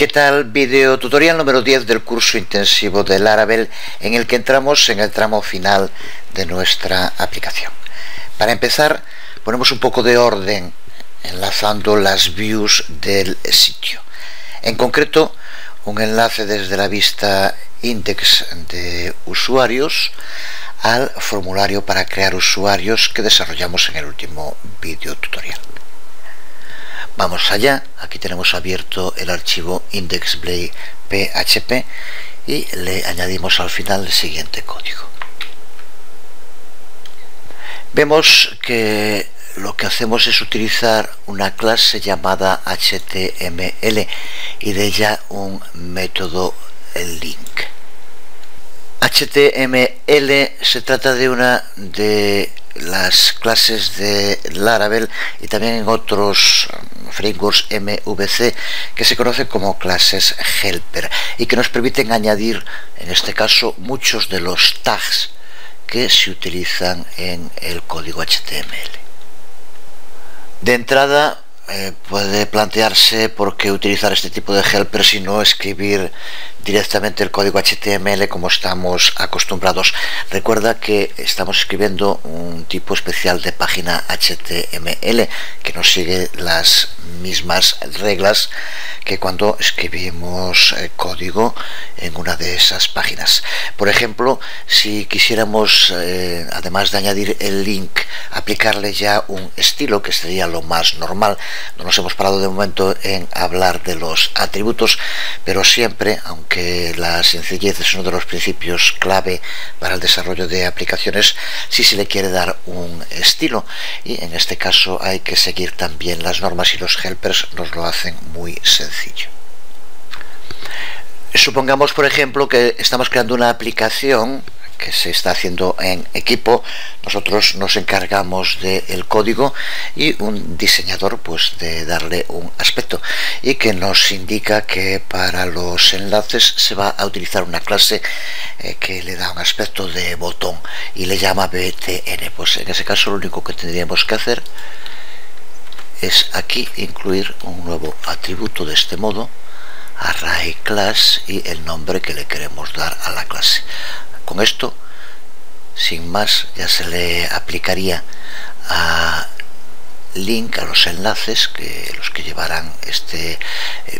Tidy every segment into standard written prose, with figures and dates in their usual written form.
¿Qué tal? Video tutorial número 10 del curso intensivo de Laravel, en el que entramos en el tramo final de nuestra aplicación. Para empezar, ponemos un poco de orden enlazando las views del sitio. En concreto, un enlace desde la vista index de usuarios al formulario para crear usuarios que desarrollamos en el último video tutorial. Vamos allá. Aquí tenemos abierto el archivo index.php y le añadimos al final el siguiente código. Vemos que lo que hacemos es utilizar una clase llamada HTML y de ella un método link. HTML se trata de una de las clases de Laravel y también en otros frameworks MVC que se conocen como clases helper y que nos permiten añadir, en este caso, muchos de los tags que se utilizan en el código HTML. De entrada, puede plantearse por qué utilizar este tipo de helpers y no escribir directamente el código HTML como estamos acostumbrados. Recuerda que estamos escribiendo un tipo especial de página HTML que no sigue las mismas reglas que cuando escribimos código en una de esas páginas. Por ejemplo, si quisiéramos, además de añadir el link, aplicarle ya un estilo, que sería lo más normal. No nos hemos parado de momento en hablar de los atributos, pero siempre, aunque la sencillez es uno de los principios clave para el desarrollo de aplicaciones, si se le quiere dar un estilo, y en este caso hay que seguir también las normas, y los helpers nos lo hacen muy sencillo. Supongamos, por ejemplo, que estamos creando una aplicación que se está haciendo en equipo. Nosotros nos encargamos del código y un diseñador pues de darle un aspecto, y que nos indica que para los enlaces se va a utilizar una clase que le da un aspecto de botón y le llama btn. Pues en ese caso lo único que tendríamos que hacer es aquí incluir un nuevo atributo de este modo, ArrayClass, y el nombre que le queremos dar a la clase. Con esto, sin más, ya se le aplicaría a link, a los enlaces, que los que llevarán este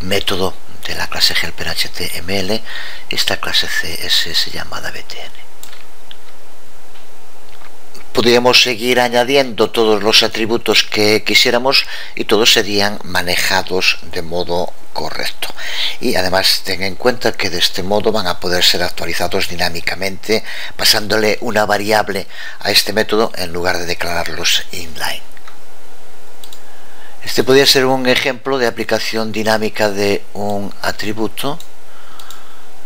método de la clase helper HTML, esta clase CSS llamada btn. Podríamos seguir añadiendo todos los atributos que quisiéramos y todos serían manejados de modo correcto. Y además ten en cuenta que de este modo van a poder ser actualizados dinámicamente, pasándole una variable a este método en lugar de declararlos inline. Este podría ser un ejemplo de aplicación dinámica de un atributo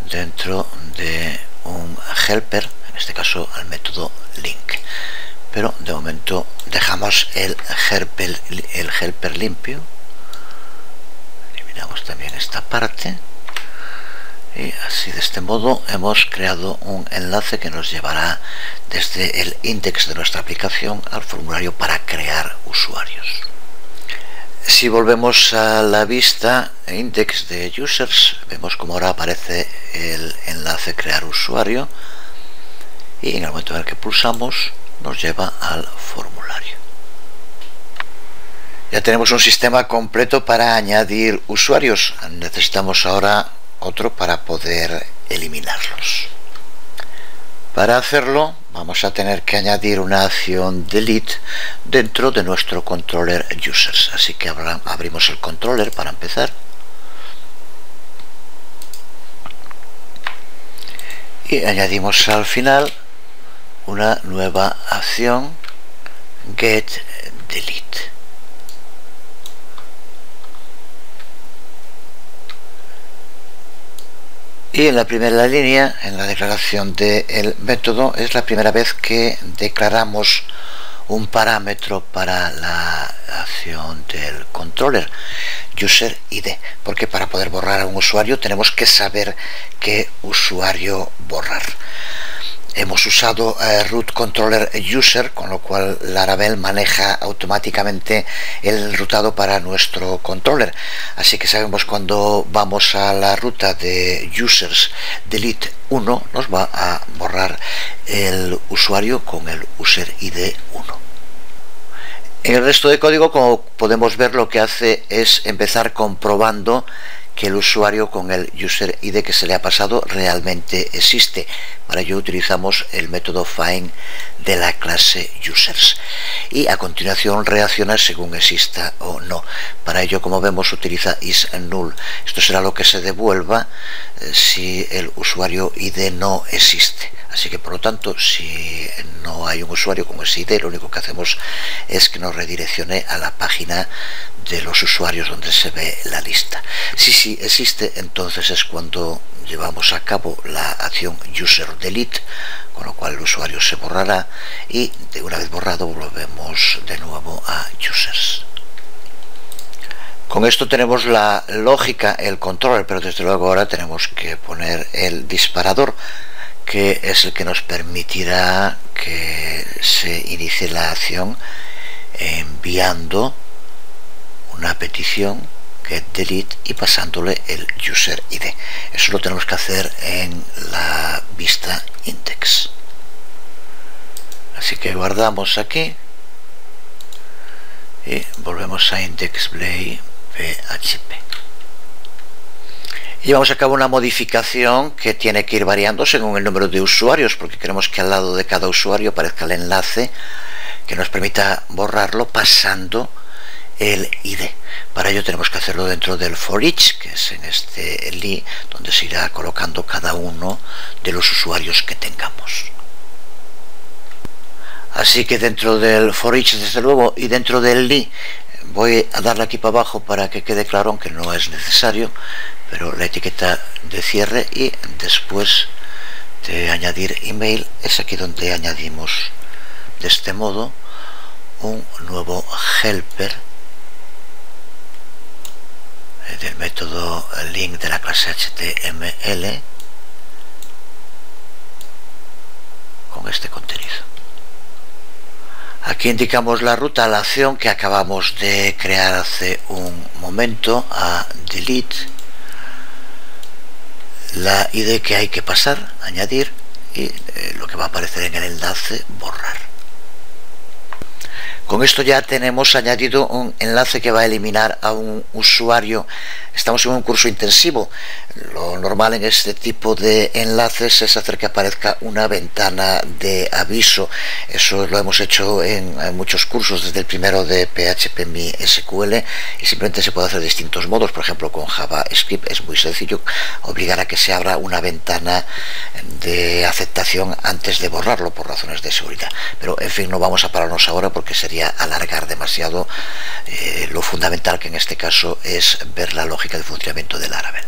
dentro de un helper, en este caso al método link. Pero de momento dejamos el helper limpio. Eliminamos también esta parte y así, de este modo, hemos creado un enlace que nos llevará desde el index de nuestra aplicación al formulario para crear usuarios. Si volvemos a la vista index de users, vemos como ahora aparece el enlace crear usuario, y en el momento en el que pulsamos nos lleva al formulario. Ya tenemos un sistema completo para añadir usuarios. Necesitamos ahora otro para poder eliminarlos. Para hacerlo vamos a tener que añadir una acción delete dentro de nuestro controller users. Así que abrimos el controller para empezar y añadimos al final una nueva acción getDelete. Y en la primera línea, en la declaración del método, es la primera vez que declaramos un parámetro para la acción del controller, user_id, porque para poder borrar a un usuario tenemos que saber qué usuario borrar. hemos usado root controller user, con lo cual Laravel maneja automáticamente el rutado para nuestro controller, así que sabemos cuando vamos a la ruta de users delete 1 nos va a borrar el usuario con el user id 1. En el resto de código, como podemos ver, lo que hace es empezar comprobando que el usuario con el user id que se le ha pasado realmente existe. Para ello utilizamos el método find de la clase users y a continuación reacciona según exista o no. Para ello, como vemos, utiliza isNull. Esto será lo que se devuelva si el usuario id no existe. Así que, por lo tanto, si no hay un usuario con ese id, lo único que hacemos es que nos redireccione a la página de los usuarios donde se ve la lista. Si existe, entonces es cuando llevamos a cabo la acción user delete, con lo cual el usuario se borrará y de una vez borrado volvemos de nuevo a users. Con esto tenemos la lógica, el controller, pero desde luego ahora tenemos que poner el disparador, que es el que nos permitirá que se inicie la acción enviando una petición get delete y pasándole el user id. Eso lo tenemos que hacer en la vista index. Así que guardamos aquí y volvemos a indexplay php. Y llevamos a cabo una modificación que tiene que ir variando según el número de usuarios, porque queremos que al lado de cada usuario aparezca el enlace que nos permita borrarlo pasando el id. Para ello tenemos que hacerlo dentro del for each, que es en este li donde se irá colocando cada uno de los usuarios que tengamos. Así que dentro del for each, desde luego, y dentro del li, voy a darle aquí para abajo para que quede claro, aunque no es necesario, pero la etiqueta de cierre, y después de añadir email es aquí donde añadimos de este modo un nuevo helper del método link de la clase HTML con este contenido. Aquí indicamos la ruta a la acción que acabamos de crear hace un momento, a delete, la id que hay que pasar, añadir, y lo que va a aparecer en el enlace, borrar. Con esto ya tenemos añadido un enlace que va a eliminar a un usuario. Estamos en un curso intensivo. Lo normal en este tipo de enlaces es hacer que aparezca una ventana de aviso. Eso lo hemos hecho en muchos cursos, desde el primero de PHP MySQL, y simplemente se puede hacer de distintos modos. Por ejemplo, con JavaScript es muy sencillo obligar a que se abra una ventana de aceptación antes de borrarlo por razones de seguridad. Pero en fin, no vamos a pararnos ahora porque sería alargar demasiado lo fundamental, que en este caso es ver la lógica de funcionamiento de Laravel.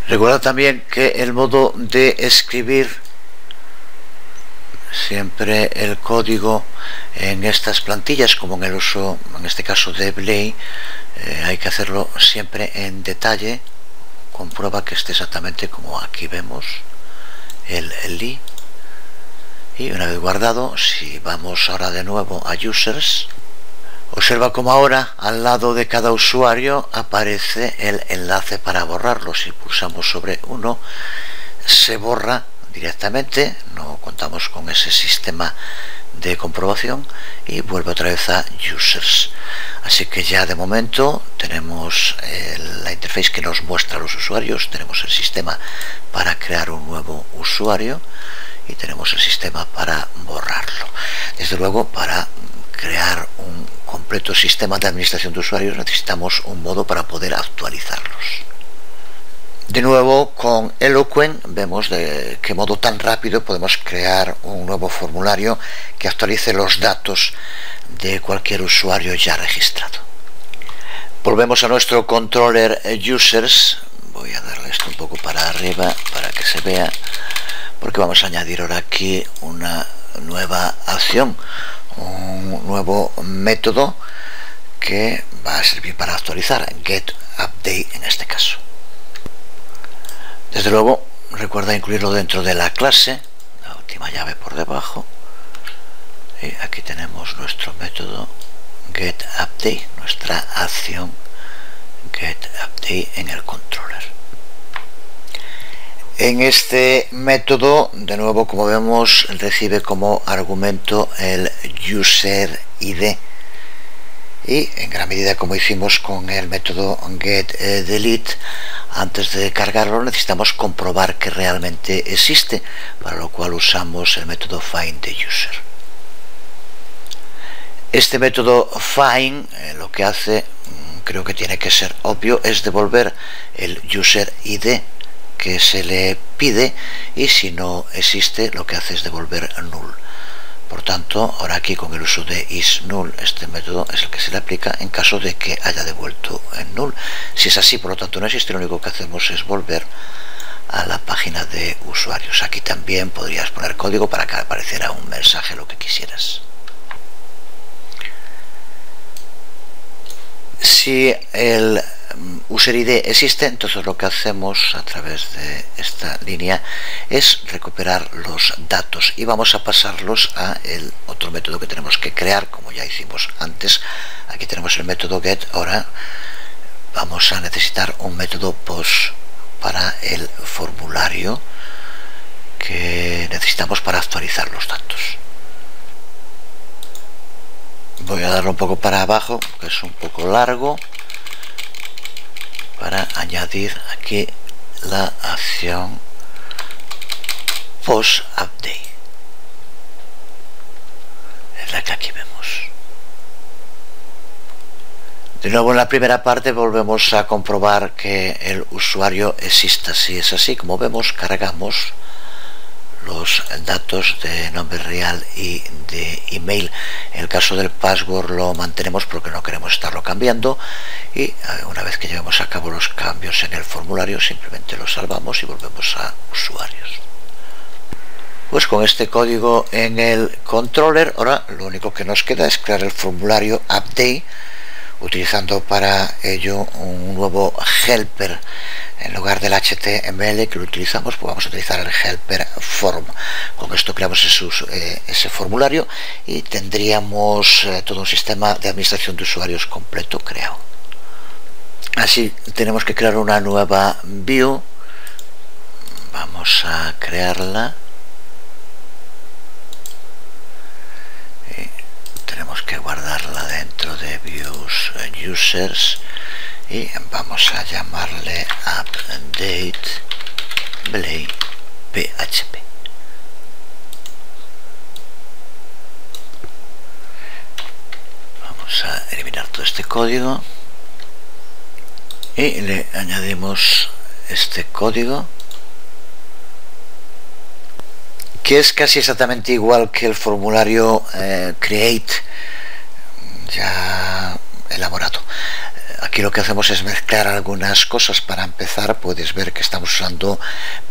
Recuerda también que el modo de escribir siempre el código en estas plantillas, como en el uso, en este caso de Blade, hay que hacerlo siempre en detalle. Comprueba que esté exactamente como aquí vemos el li. Y una vez guardado, si vamos ahora de nuevo a users, observa como ahora al lado de cada usuario aparece el enlace para borrarlo. Si pulsamos sobre uno, se borra directamente, no contamos con ese sistema de comprobación, y vuelve otra vez a users. Así que ya de momento tenemos la interface que nos muestra a los usuarios, tenemos el sistema para crear un nuevo usuario y tenemos el sistema para borrarlo. Desde luego, para crear un completo sistema de administración de usuarios necesitamos un modo para poder actualizarlos. De nuevo, con Eloquent vemos de qué modo tan rápido podemos crear un nuevo formulario que actualice los datos de cualquier usuario ya registrado. Volvemos a nuestro controller users. Voy a darle esto un poco para arriba para que se vea, porque vamos a añadir ahora aquí una nueva acción, un nuevo método que va a servir para actualizar, get update en este caso. Desde luego, recuerda incluirlo dentro de la clase, última llave por debajo, y aquí tenemos nuestro método getUpdate, nuestra acción getUpdate en el controller. En este método, de nuevo, como vemos, recibe como argumento el user ID, y en gran medida, como hicimos con el método getDelete, antes de cargarlo necesitamos comprobar que realmente existe, para lo cual usamos el método findTheUser. Este método find lo que hace, creo que tiene que ser obvio, es devolver el user ID que se le pide, y si no existe lo que hace es devolver null. Por tanto, ahora aquí con el uso de isNull, este método es el que se le aplica en caso de que haya devuelto en null. Si es así, por lo tanto no existe, lo único que hacemos es volver a la página de usuarios. Aquí también podrías poner código para que apareciera un mensaje, lo que quisieras. Si el user ID existe, entonces lo que hacemos a través de esta línea es recuperar los datos, y vamos a pasarlos a el otro método que tenemos que crear, como ya hicimos antes. Aquí tenemos el método get. Ahora vamos a necesitar un método post para el formulario que necesitamos para actualizar los datos. Voy a darlo un poco para abajo, que es un poco largo, para añadir aquí la acción post-update, es la que aquí vemos. De nuevo, en la primera parte volvemos a comprobar que el usuario exista. Si es así, como vemos, cargamos los datos de nombre real y de email. En el caso del password lo mantenemos porque no queremos estarlo cambiando, y una vez que llevemos a cabo los cambios en el formulario simplemente lo salvamos y volvemos a usuarios. Pues con este código en el controller, ahora lo único que nos queda es crear el formulario update, utilizando para ello un nuevo helper. En lugar del HTML que lo utilizamos, pues vamos a utilizar el helper form. Con esto creamos ese formulario y tendríamos todo un sistema de administración de usuarios completo creado. Así tenemos que crear una nueva view. Vamos a crearla. Tenemos que guardarla dentro de views users, y vamos a llamarle update php. Vamos a eliminar todo este código y le añadimos este código, que es casi exactamente igual que el formulario create ya elaborado. Aquí lo que hacemos es mezclar algunas cosas. Para empezar, puedes ver que estamos usando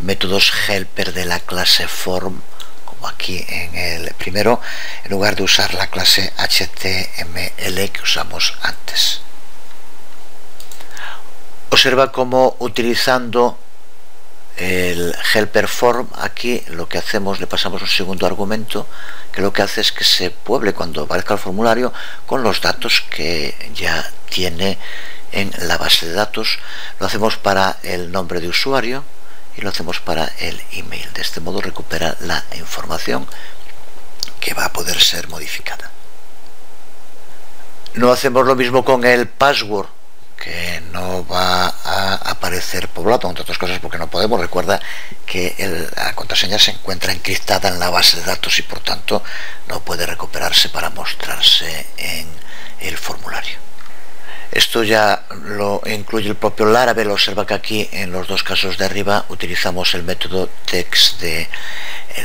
métodos helper de la clase form, como aquí en el primero, en lugar de usar la clase HTML que usamos antes. Observa cómo, utilizando el helper form, aquí lo que hacemos, le pasamos un segundo argumento que lo que hace es que se pueble cuando aparezca el formulario con los datos que ya tiene en la base de datos. Lo hacemos para el nombre de usuario y lo hacemos para el email. De este modo recupera la información que va a poder ser modificada. No hacemos lo mismo con el password, que no va a aparecer poblado, entre otras cosas porque no podemos. Recuerda que la contraseña se encuentra encriptada en la base de datos y por tanto no puede recuperarse para mostrarse en el formulario. Esto ya lo incluye el propio Laravel. Observa que aquí en los dos casos de arriba utilizamos el método text de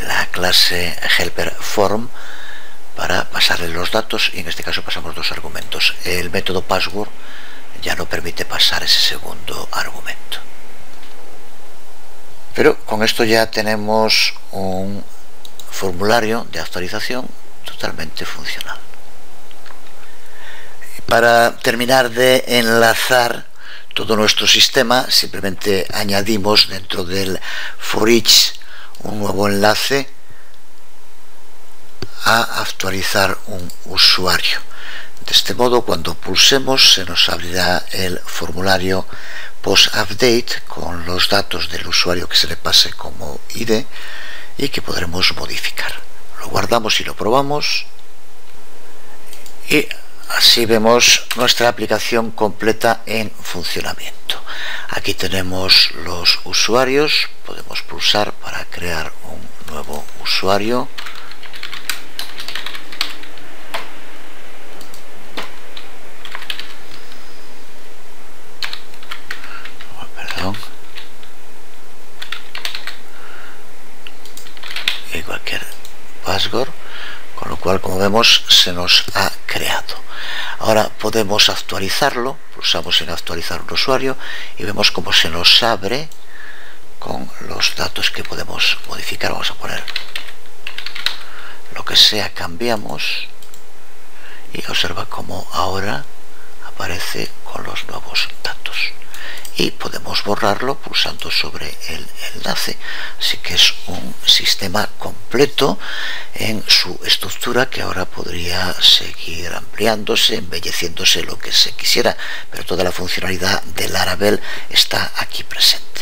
la clase helper form para pasarle los datos, y en este caso pasamos dos argumentos. El método password ya no permite pasar ese segundo argumento. Pero con esto ya tenemos un formulario de actualización totalmente funcional. Para terminar de enlazar todo nuestro sistema, simplemente añadimos dentro del for each un nuevo enlace a actualizar un usuario. De este modo, cuando pulsemos, se nos abrirá el formulario post-update con los datos del usuario que se le pase como ID y que podremos modificar. Lo guardamos y lo probamos, y así vemos nuestra aplicación completa en funcionamiento. Aquí tenemos los usuarios, podemos pulsar para crear un nuevo usuario. Y cualquier password, con lo cual, como vemos, se nos ha creado. Ahora podemos actualizarlo, pulsamos en actualizar un usuario y vemos cómo se nos abre con los datos que podemos modificar. Vamos a poner lo que sea, cambiamos, y observa cómo ahora aparece con los nuevos datos. Y podemos borrarlo pulsando sobre el enlace. Así que es un sistema completo en su estructura, que ahora podría seguir ampliándose, embelleciéndose, lo que se quisiera, pero toda la funcionalidad de Laravel está aquí presente.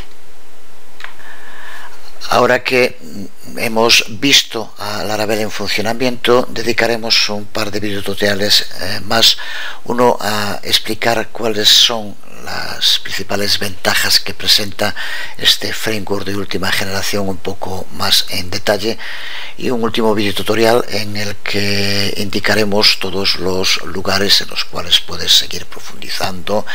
Ahora que hemos visto a Laravel en funcionamiento, dedicaremos un par de videotutoriales más, uno a explicar cuáles son las principales ventajas que presenta este framework de última generación un poco más en detalle, y un último videotutorial en el que indicaremos todos los lugares en los cuales puedes seguir profundizando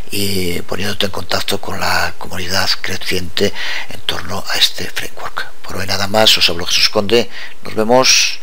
y poniéndote en contacto con la comunidad creciente en torno a este framework. Por hoy nada más, os hablo Jesús Conde, nos vemos.